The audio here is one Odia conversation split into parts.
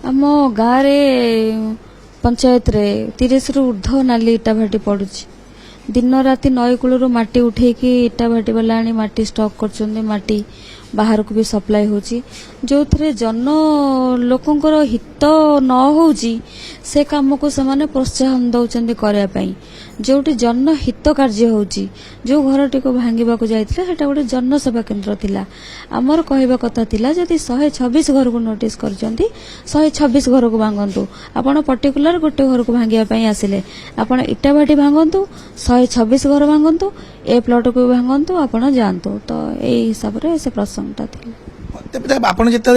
आम गाँव पंचायत रे 30 रु ऊर्ध्व नाली इटा भाटी पड़ुछि दिन राति नई कूलू माटी उठेकी इटा भाटी वाला आनी माटी स्टॉक कर माटी बाहर को भी सप्लाई होची जो थे जन लोकंकर हित न होची से काम को से प्रोत्साहन दौरान करने जोटी जन हित कार्य होची जो घरटी को भांगा जाता है गोटे जनसेवा केन्द्र थिला आमर कहवा कथा थिला जदि 126 घर को नोटिस कर 126 घर को भांगतु आपण पर्टिकुलर गोटे घर को भांगाई आसिले आपण इटा भाटी भांगतु 126 घर भांगतु ए प्लॉट को भांगतु आपण जातु तो यही हिसाब से प्रसंगटा थिला आपण जिते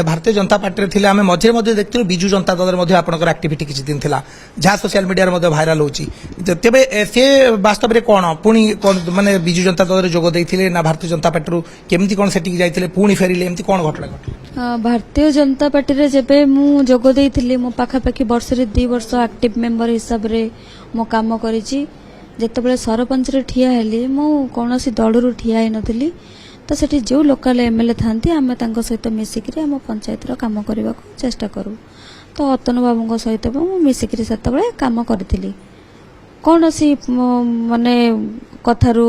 भारतीय जनता पार्टी थे आम मझे मझे देखते विजु जनता दल में आपंकर आक्टिविटी किसी दिन था जहाँ सोशल मीडिया भाइराल होची तेबे से वास्तव में कौन पुणी माने विजु जनता दल जोग देते ना भारतीय जनता पार्टी केमती कौन सेठी जाइए पुणी फेरिले एमती कौन घटना घटना भारतीय जनता पार्टी रे जेबे मु जोग देइथिली मो पाखापाखि वर्ष रे 2 वर्ष एक्टिव मेंबर हिसाब रे मो काम करिछि जेतेबेले सरपंच रे ठिया हेली मु कोनोसी दलरु ठिया हे नथिली तो सेठी जो लोकल एमएलए थांती आमे तांको सहित मिसिकरी आम पंचायत रो काम करबा को चेष्टा करू तो अतन बाबू सहित मु मिसिकरी सेतेबेले काम करथिली कोनोसी माने कथारू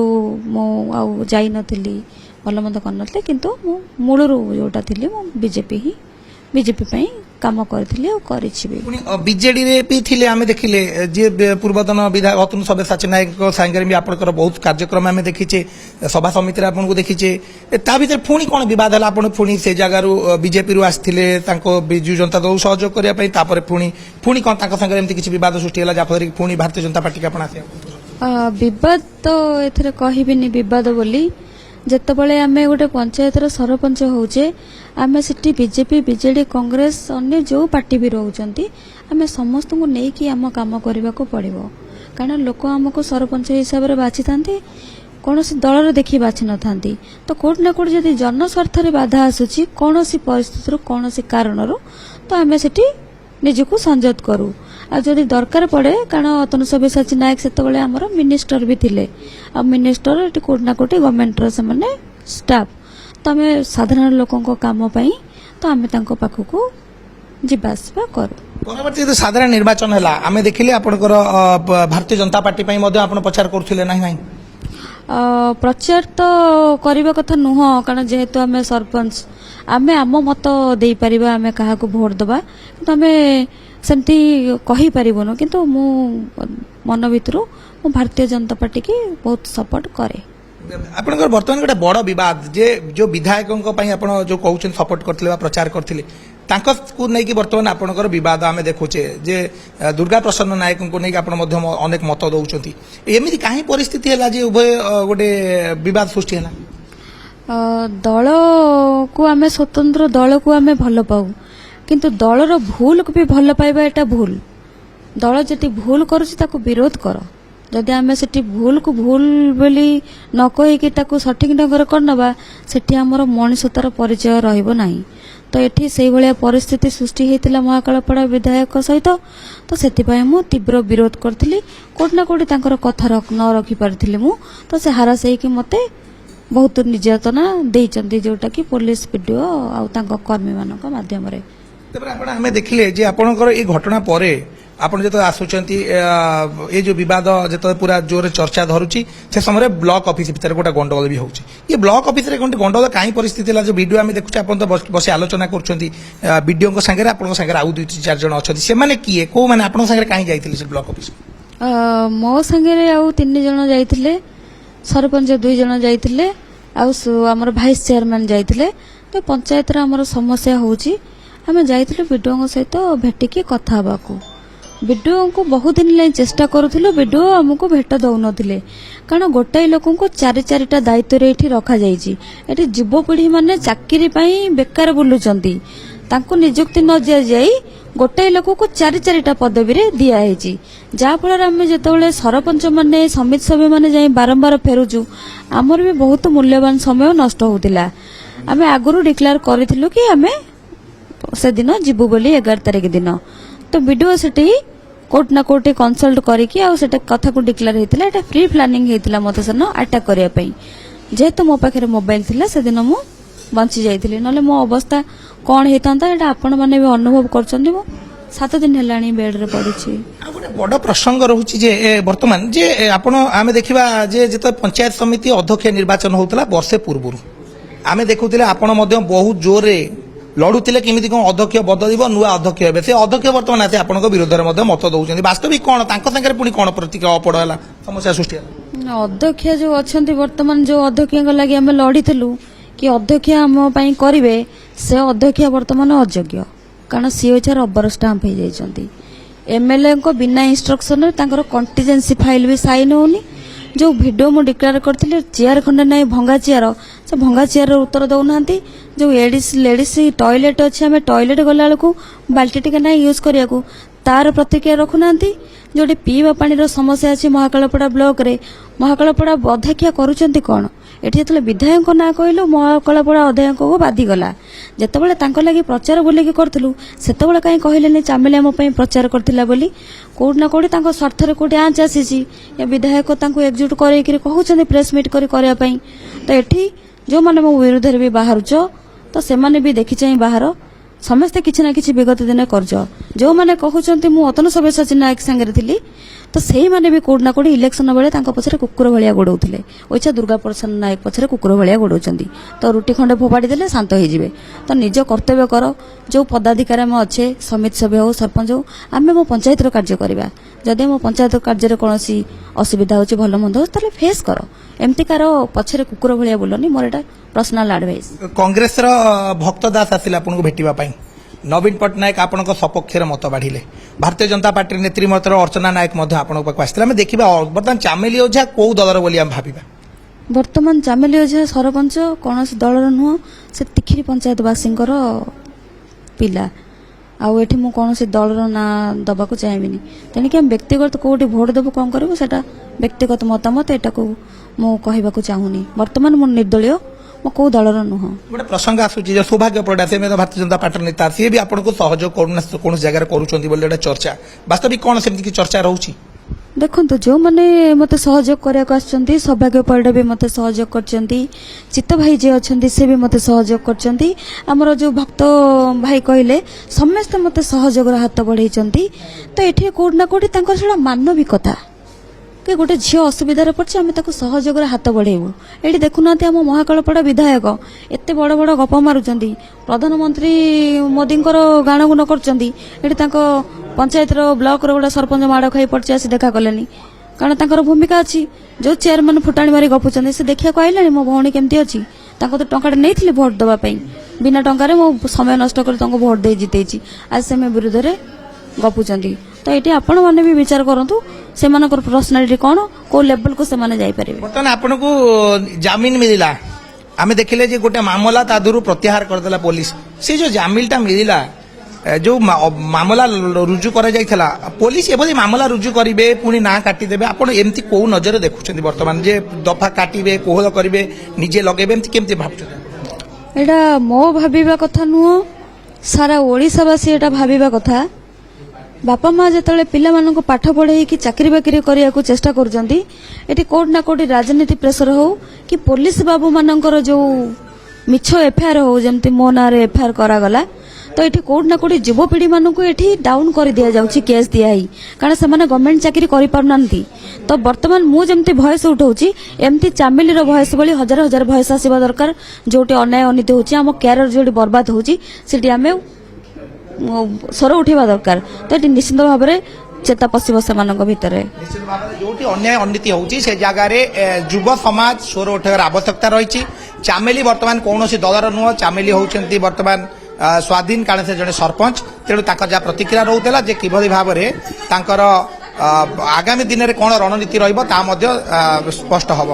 मु आउ जाई नथिली भल मत कर किंतु मु मूलरू जोटा थिली मु बीजेपी पई काम करथिली और करिछि भी बीजेडी रे भी थिले आमे देखिले जे पूर्वतन विधायक अतुल सब्यसाची नायक संगे भी आपनकर बहुत कार्यक्रम आमे देखिचे सभा समिति रे आपन को देखिचे ता भीतर पुणी कोन विवाद हला आपन पुणी से जगह रु बीजेपी रु आस्थिले तांको बिजु जनता दल सहयोग करिया पई तापर पुणी कोन तांको संगे एमती किछि विवाद सृष्टि हला जाफर पुणी भारतीय जनता पार्टी के आपन आसे विवाद तो एथरे कहिबिनी विवाद बोली जेतेबेले आमे गोटे पंचायत रो सरपंच होउचे आमे सिटी बीजेपी बीजेडी कांग्रेस अन्य जो पार्टी भी रहउचंती आमे समस्त को नै कि आम काम करबा को पड़िबो कारण लोक हमको सरपंच हिसाब रे बाछि थांती कोनोसी दल रे देखि बाछि न थांती तो कोट ना कोट जदी जन स्वार्थ रे बाधा आसुची कोनोसी परिस्थिति रो कोनोसी कारण रो तो आमे सिटी निजको संजत करू आ जदि दरकार पड़े कारण अतन सब्यसाची नायक सेतबेले हमर मिनिस्टर भी थिले आ मिनिस्टर एटी कोट ना कोटी गवर्नमेंट रो से माने स्टाफ तो आम साधारण लोकों को काम पाई तो आम तांको पाखको जीवासवा करू परवर्ती साधारण निर्वाचन है आम देखिले आपनकर भारतीय जनता पार्टी पई मध्य आपण प्रचार करथिले नाही प्रचार तो करबा कथा नुह कारण जेहेतु आम सरपंच आम आम मत दे परिबा आम कहा को वोट दबा तो आम सेमती कहि परिबनो किंतु मु मन भितरु मु भारतीय जनता पार्टी की बहुत सपोर्ट करे आपनकर वर्तमान गोटे बड़ विवाद जे जो विधायकों पई आपण जो कहउछन सपोर्ट करथिले बा प्रचार करथिले तांको को नै कि वर्तमान आपनकर विवाद आमे देखुचे जे दुर्गा प्रसन्न नायक को नै कि आपण मध्य अनेक मत दउचंती एमिति काहे परिस्थिति हैला जे उभय गोटे विवाद सृष्टि हैला दल को आमे स्वतंत्र दल को आमे भल पाऊ किंतु दलर भूल को भी भल पाइबा एटा भूल दल जति भूल करूची ताको विरोध करो जदि आमे सेठी भूल को भूल बोली न कहि कि ताको सठिक ढंगर करनबा सेठी हमर मनुष्यतार परिचय रहइबो नाही तो एठी सेही भलिया परिस्थिति सृष्टि हेतिला महाकालपड़ा विधायक सहित तो सेति पय मु तीव्र विरोध करथिली कोट ना कोटी तांकर कथा न रखि पारथिली मु तो से हारा सेही कि मते बहुत निर्यातना देइचंती जोटा कि पुलिस वीडियो आ तांको कर्मी मानक माध्यम रे तबरे आपण हमें देखिले जे आपनकर ए घटना परे आपण जतो आसुचंती ए जो विवाद जतो पूरा जोर चर्चा धरुची से समय ब्लॉक ऑफिस भीतर गोटा गंडगोल भी होउची ये ब्लॉक ऑफिस रे कोन गंडगोल काई परिस्थिति ला जो वीडियो हमें देखुचे आपण तो बसे आलोचना करचंती वीडियो को संगे आपण संगे आउ 2-4 जण अछथि से माने किए को माने आपण संगे काई जाइथिले से ब्लॉक ऑफिस मो संगे आउ 3 जण जाइथिले सरपंच 2 जण जाइथिले आउ हमर वाइस चेयरमैन जाइथिले तो पंचायत रे हमर समस्या होउची हमें जाइथिले वीडियो सहित भेटिकी कथा बाकू वीडियो को बहुत दिन लाइन चेष्टा करूथिलो वीडियो हमको भेट दउ नथिले कारण गोटाई लोकन को 4-4टा दायित्व रे एठी रखा जाईची एठी युवपीढ़ी माने चाकरी पई बेकार बुलुचंती तांको नियुक्ति न दिया जाई गोटाई लोक को 4-4टा पदवी रे दिया हेची जा फल आम जेतेबेले सरपंच माने समिति सभ्य माने जाई बारंबार फेरुचु आमर भी बहुत मूल्यवान समय नष्ट होतिला आमे आगुरु डिक्लेयर करिथिलु कि आमे से दिन जीवु बोली 11 तारिख दिन तो वीडियो सेठी कोट ना कोटे कंसल्ट करिकि आ सेटा कथा को डिक्लेयर हेतिला एटा फ्री प्लानिंग हेतिला मते सन अटैक करिया पई जेहेतु मो पाखे मोबाइल थिला से दिन मु बंची जाइथिली नले मो अवस्था କ'ଣ ହେଇଥାନ୍ତା ଏଇଟା ଆପଣମାନେ ବି ଅନୁଭବ କରୁଛନ୍ତି। ମୁଁ 7 ଦିନ ହେଲାଣି ବେଡ୍ରେ ପଡ଼ିଛି। ଆଉ ଗୋଟେ ବଡ଼ ପ୍ରସଙ୍ଗ ରହୁଛି ଯେ ବର୍ତ୍ତମାନ ଯେ ଆପଣ ଆମେ ଦେଖିବା ଯେ ଯେତେବେଳେ ପଞ୍ଚାୟତ ସମିତି ଅଧ୍ୟକ୍ଷ ନିର୍ବାଚନ ହେଉଥିଲା ବର୍ଷେ ପୂର୍ବରୁ ଆମେ ଦେଖୁଥିଲେ ଆପଣ ମଧ୍ୟ ବହୁତ ଜୋରରେ ଲଢୁଥିଲେ କେମିତି କ'ଣ ଅଧ୍ୟକ୍ଷ ବଦଳିବ ନୂଆ ଅଧ୍ୟକ୍ଷ ହେବେ। ସେ ଅଧ୍ୟକ୍ଷ ବର୍ତ୍ତମାନ ଆସି ଆପଣଙ୍କ ବିରୋଧରେ ମଧ୍ୟ ମତ ଦେଉଛନ୍ତି। ବାସ୍ତବିକ କ'ଣ ତାଙ୍କ ସାଙ୍ଗରେ ପୁଣି କ'ଣ ପ୍ରତିକ୍ରିୟା ଅପଡ଼ ହେଲା, ସମସ୍ୟା ସୃଷ୍ଟି ହେଲା? ଅଧ୍ୟକ୍ଷ ଯୋଉ ଅଛନ୍ତି ବର୍ତ୍ତମାନ ଯୋଉ ଅଧ୍ୟକ୍ଷଙ୍କ ଲାଗି ଆମେ ଲଢିଥିଲୁ କି ଅଧ୍ୟକ୍ଷ ଆମ ପାଇଁ କରିବେ, ସେ ଅଧ୍ୟକ୍ଷ ବର୍ତ୍ତମାନ ଅଯୋଗ୍ୟ। କାରଣ ସିଏ ହଉଛି ରବର ଷ୍ଟାମ୍ପ ହେଇଯାଇଛନ୍ତି। ଏମଏଲଏଙ୍କ ବିନା ଇନଷ୍ଟ୍ରକ୍ସନରେ ତାଙ୍କର କଣ୍ଟିଜେନ୍ସି ଫାଇଲ୍ ବି ସାଇନ୍ ହେଉନି। ଯୋଉ ଭିଡ଼ିଓ ମୁଁ ଡିକ୍ଲେୟାର କରିଥିଲି ଚେୟାର ଖଣ୍ଡେ ନାହିଁ ଭଙ୍ଗା ଚେୟାର, ସେ ଭଙ୍ଗା ଚେୟାରର ଉତ୍ତର ଦେଉନାହାନ୍ତି। ଯୋଉ ଲେଡ଼ିସ୍ ଟଏଲେଟ୍ ଅଛି, ଆମେ ଟଏଲେଟ୍ ଗଲାବେଳକୁ ବାଲ୍ଟି ଟିକେ ନାହିଁ ୟୁଜ୍ କରିବାକୁ, ତାର ପ୍ରତିକ୍ରିୟା ରଖୁନାହାନ୍ତି। ଯୋଉଠି ପିଇବା ପାଣିର ସମସ୍ୟା ଅଛି ମହାକାଳପଡ଼ା ବ୍ଲକରେ, ମହାକାଳପଡ଼ା ଅଧ୍ୟକ୍ଷା କରୁଛନ୍ତି କ'ଣ? ଏଠି ଯେତେବେଳେ ବିଧାୟକଙ୍କ ନାଁ କହିଲୁ ମହାକାଳପଡ଼ା ଅଧ୍ୟକ୍ଷଙ୍କୁ ବାଧିଗଲା। ଯେତେବେଳେ ତାଙ୍କ ଲାଗି ପ୍ରଚାର ବୁଲିକି କରିଥିଲୁ ସେତେବେଳେ କାହିଁ କହିଲେନି ଚାମେଲି ଆମ ପାଇଁ ପ୍ରଚାର କରିଥିଲା ବୋଲି? କୋଉଠି ନା କୋଉଠି ତାଙ୍କ ସ୍ୱାର୍ଥରେ କୋଉଠି ଆଞ୍ଚ ଆସିଛି। ଏ ବିଧାୟକ ତାଙ୍କୁ ଏକଜୁଟ କରେଇକିରି କହୁଛନ୍ତି ପ୍ରେସ୍ ମିଟ୍ କରି କରିବା ପାଇଁ। ତ ଏଠି ଯୋଉମାନେ ମୋ ବିରୁଦ୍ଧରେ ବି ବାହାରୁଛ ତ ସେମାନେ ବି ଦେଖିଚାହିଁ ବାହାର। ସମସ୍ତେ କିଛି ନା କିଛି ବିଗତ ଦିନେ କରିଛ। ଯୋଉମାନେ କହୁଛନ୍ତି ମୁଁ ଅତନୁ ସବ୍ୟସାଚୀ ନାୟକ ସାଙ୍ଗରେ ଥିଲି, ତ ସେଇମାନେ ବି କୋଉଠି ନା କୋଉଠି ଇଲେକ୍ସନ ବେଳେ ତାଙ୍କ ପଛରେ କୁକୁର ଭଳିଆ ଗୋଡଉଥିଲେ। ଓଇଛା ଦୁର୍ଗା ପ୍ରସାଦ ନାୟକ ପଛରେ କୁକୁର ଭଳିଆ ଗୋଡଉଛନ୍ତି। ତ ରୁଟି ଖଣ୍ଡେ ଫୋପାଡ଼ି ଦେଲେ ଶାନ୍ତ ହେଇଯିବେ। ତ ନିଜ କର୍ତ୍ତବ୍ୟ କର। ଯୋଉ ପଦାଧିକାରୀ ଆମେ ଅଛେ, ସମିତି ସଭ୍ୟ ହଉ ସରପଞ୍ଚ ହଉ, ଆମେ ମୋ ପଞ୍ଚାୟତର କାର୍ଯ୍ୟ କରିବା। ଯଦି ମୋ ପଞ୍ଚାୟତ କାର୍ଯ୍ୟରେ କୌଣସି ଅସୁବିଧା ହଉଛି ଭଲ ମନ୍ଦ ହଉଛି ତାହେଲେ ଫେସ୍ କର। ଏମିତିକାର ପଛରେ କୁକୁର ଭଳିଆ ବୁଲନି। ମୋର ଏଟା ପର୍ସନାଲ ଆଡଭାଇସ୍। କଂଗ୍ରେସର ଭକ୍ତ ଦାସ ଆସିଲେ ଆପଣଙ୍କୁ ଭେଟିବା ପାଇଁ। ନବୀନ ପଟ୍ଟନାୟକ ଆପଣଙ୍କ ସପକ୍ଷରେ ମତ ବାଢିଲେ। ଭାରତୀୟ ଜନତା ପାର୍ଟି ନେତ୍ରୀ ମତର ଅର୍ଚ୍ଚନା ନାୟକ ମଧ୍ୟ ଆପଣଙ୍କ ପାଖକୁ ଆସିଥିଲେ। ଆମେ ଦେଖିବା ବର୍ତ୍ତମାନ ଚାମେଲି ଓଝା କୋଉ ଦଳର ବୋଲି ଆମେ ଭାବିବା? ବର୍ତ୍ତମାନ ଚାମେଲି ଓଝା ସରପଞ୍ଚ କୌଣସି ଦଳର ନୁହଁ, ସେ ତିଖିରି ପଞ୍ଚାୟତବାସୀଙ୍କର ପିଲା। ଆଉ ଏଠି ମୁଁ କୌଣସି ଦଳର ନାଁ ଦେବାକୁ ଚାହିଁବିନି। ତେଣିକି ଆମେ ବ୍ୟକ୍ତିଗତ କୋଉଠି ଭୋଟ ଦେବୁ କ'ଣ କରିବୁ ସେଟା ବ୍ୟକ୍ତିଗତ ମତାମତ, ଏଟାକୁ ମୁଁ କହିବାକୁ ଚାହୁଁନି। ବର୍ତ୍ତମାନ ମୁଁ ନିର୍ଦ୍ଦଳୀୟ, ମୁଁ କୋଉ ଦଳର ନୁହଁ। ଗୋଟେ ପ୍ରସଙ୍ଗ ଆସୁଛି ଯେ ସୌଭାଗ୍ୟ ପରିଡ଼ା ସେ ଭାରତୀୟ ଜନତା ପାର୍ଟିର ନେତା, ସିଏ ବି ଆପଣଙ୍କୁ ସହଯୋଗ କୌଣସି ଜାଗାରେ କରୁଛନ୍ତି ବୋଲି ଗୋଟେ ଚର୍ଚ୍ଚା। ବାସ୍ତବିକ କ'ଣ ସେମିତି କିଛି ଚର୍ଚ୍ଚା ରହୁଛି? ଦେଖନ୍ତୁ, ଯୋଉମାନେ ମୋତେ ସହଯୋଗ କରିବାକୁ ଆସିଛନ୍ତି, ସୌଭାଗ୍ୟ ପରିଡ଼ା ବି ମୋତେ ସହଯୋଗ କରିଛନ୍ତି। ଚିତ୍ତ ଭାଇ ଯିଏ ଅଛନ୍ତି ସେ ବି ମୋତେ ସହଯୋଗ କରିଛନ୍ତି। ଆମର ଯୋଉ ଭକ୍ତ ଭାଇ କହିଲେ ସମସ୍ତେ ମୋତେ ସହଯୋଗର ହାତ ବଢେଇଛନ୍ତି। ତ ଏଠି କୋଉଠି ନା କୋଉଠି ତାଙ୍କର ସେଟା ମାନବିକତା କି ଗୋଟେ ଝିଅ ଅସୁବିଧାରେ ପଡ଼ିଛି ଆମେ ତାକୁ ସହଯୋଗରେ ହାତ ବଢେଇବୁ। ଏଠି ଦେଖୁନାହାନ୍ତି ଆମ ମହାକାଳପଡ଼ା ବିଧାୟକ ଏତେ ବଡ଼ ବଡ଼ ଗପ ମାରୁଛନ୍ତି, ପ୍ରଧାନମନ୍ତ୍ରୀ ମୋଦିଙ୍କର ଗାଣଗୁଣ କରୁଛନ୍ତି। ଏଠି ତାଙ୍କ ପଞ୍ଚାୟତର ବ୍ଲକର ଗୋଟେ ସରପଞ୍ଚ ମାଡ଼ ଖାଇ ପଡ଼ିଛି, ଆସି ଦେଖା କଲେନି। କାରଣ ତାଙ୍କର ଭୂମିକା ଅଛି। ଯୋଉ ଚେୟାରମ୍ୟାନ ଫୁଟାଣି ମାରି ଗପୁଛନ୍ତି ସେ ଦେଖିବାକୁ ଆଇଲାଣି ମୋ ଭଉଣୀ କେମିତି ଅଛି। ତାଙ୍କୁ ତ ଟଙ୍କାଟେ ନେଇଥିଲି ଭୋଟ ଦେବା ପାଇଁ, ବିନା ଟଙ୍କାରେ ମୁଁ ସମୟ ନଷ୍ଟ କରି ତାଙ୍କୁ ଭୋଟ ଦେଇ ଜିତେଇଛି। ଆଜି ସେ ମୋ ବିରୁଦ୍ଧରେ ଗପୁଛନ୍ତି। ତ ଏଠି ଆପଣମାନେ ବି ବିଚାର କରନ୍ତୁ ସେମାନଙ୍କର ପର୍ସନାଲିଟି କ'ଣ, କୋଉ ଲେଭେଲକୁ ସେମାନେ ଯାଇପାରିବେ। ବର୍ତ୍ତମାନ ଆପଣଙ୍କୁ ଜାମିନ ମିଳିଲା, ଆମେ ଦେଖିଲେ ଯେ ଗୋଟେ ମାମଲା ତା ଦେହରୁ ପ୍ରତ୍ୟାହାର କରିଦେଲା ପୋଲିସ। ସେ ଯୋଉ ଜାମିନଟା ମିଳିଲା, ଯୋଉ ମାମଲା ରୁଜୁ କରାଯାଇଥିଲା, ପୋଲିସ ଏଭଳି ମାମଲା ରୁଜୁ କରିବେ ପୁଣି ନାଁ କାଟିଦେବେ, ଆପଣ ଏମିତି କୋଉ ନଜରରେ ଦେଖୁଛନ୍ତି ବର୍ତ୍ତମାନ ଯେ ଦଫା କାଟିବେ, କୋହଳ କରିବେ, ନିଜେ ଲଗେଇବେ, ଏମିତି କେମିତି ଭାବୁଛନ୍ତି? ଏଇଟା ମୋ ଭାବିବା କଥା ନୁହଁ, ସାରା ଓଡ଼ିଶାବାସୀ ଏଇଟା ଭାବିବା କଥା। ବାପା ମା ଯେତେବେଳେ ପିଲାମାନଙ୍କୁ ପାଠ ପଢ଼େଇକି ଚାକିରି ବାକିରି କରିବାକୁ ଚେଷ୍ଟା କରୁଛନ୍ତି, ଏଠି କୋଉଠି ନା କୋଉଠି ରାଜନୀତି ପ୍ରେସର ହଉ କି ପୋଲିସ ବାବୁ ମାନଙ୍କର ଯୋଉ ମିଛ ଏଫଆଇଆର ହଉ, ଯେମିତି ମୋ ନାଁରେ ଏଫଆଇଆର କରାଗଲା, ତ ଏଠି କୋଉଠି ନା କୋଉଠି ଯୁବପିଢ଼ି ମାନଙ୍କୁ ଏଠି ଡାଉନ୍ କରି ଦିଆଯାଉଛି କେସ୍ ଦିଆହେଇ। କାରଣ ସେମାନେ ଗଭର୍ଣ୍ଣମେଣ୍ଟ ଚାକିରି କରିପାରୁନାହାନ୍ତି। ତ ବର୍ତ୍ତମାନ ମୁଁ ଯେମିତି ଭଏସ ଉଠଉଛି, ଏମିତି ଚାମେଲିର ଭଏସ ଭଳି ହଜାର ହଜାର ଭଏସ ଆସିବା ଦରକାର। ଯୋଉଠି ଅନ୍ୟାୟ ଅନୀତି ହଉଛି, ଆମ କ୍ୟାରିୟର ଯୋଉଠି ବର୍ବାଦ ହଉଛି, ସେଠି ଆମେ ସ୍ୱର ଉଠିବା ଦରକାର। ତ ଏଠି ନିଶ୍ଚିତ ଭାବରେ ଚେତା ପଶିବ ସେମାନଙ୍କ ଭିତରେ। ନିଶ୍ଚିତ ଭାବରେ ଯୋଉଠି ଅନ୍ୟାୟ ଅନୀତି ହେଉଛି ସେ ଜାଗାରେ ଯୁବ ସମାଜ ସ୍ୱର ଉଠାଇବାର ଆବଶ୍ୟକତା ରହିଛି। ଚାମେଲି ବର୍ତ୍ତମାନ କୌଣସି ଦଳର ନୁହଁ, ଚାମେଲି ହେଉଛନ୍ତି ବର୍ତ୍ତମାନ ସ୍ୱାଧୀନ, କାରଣ ସେ ଜଣେ ସରପଞ୍ଚ। ତେଣୁ ତାଙ୍କ ଯାହା ପ୍ରତିକ୍ରିୟା ରହୁଥିଲା ଯେ କିଭଳି ଭାବରେ ତାଙ୍କର ଆଗାମୀ ଦିନରେ କ'ଣ ରଣନୀତି ରହିବ ତାହା ମଧ୍ୟ ସ୍ପଷ୍ଟ ହେବ।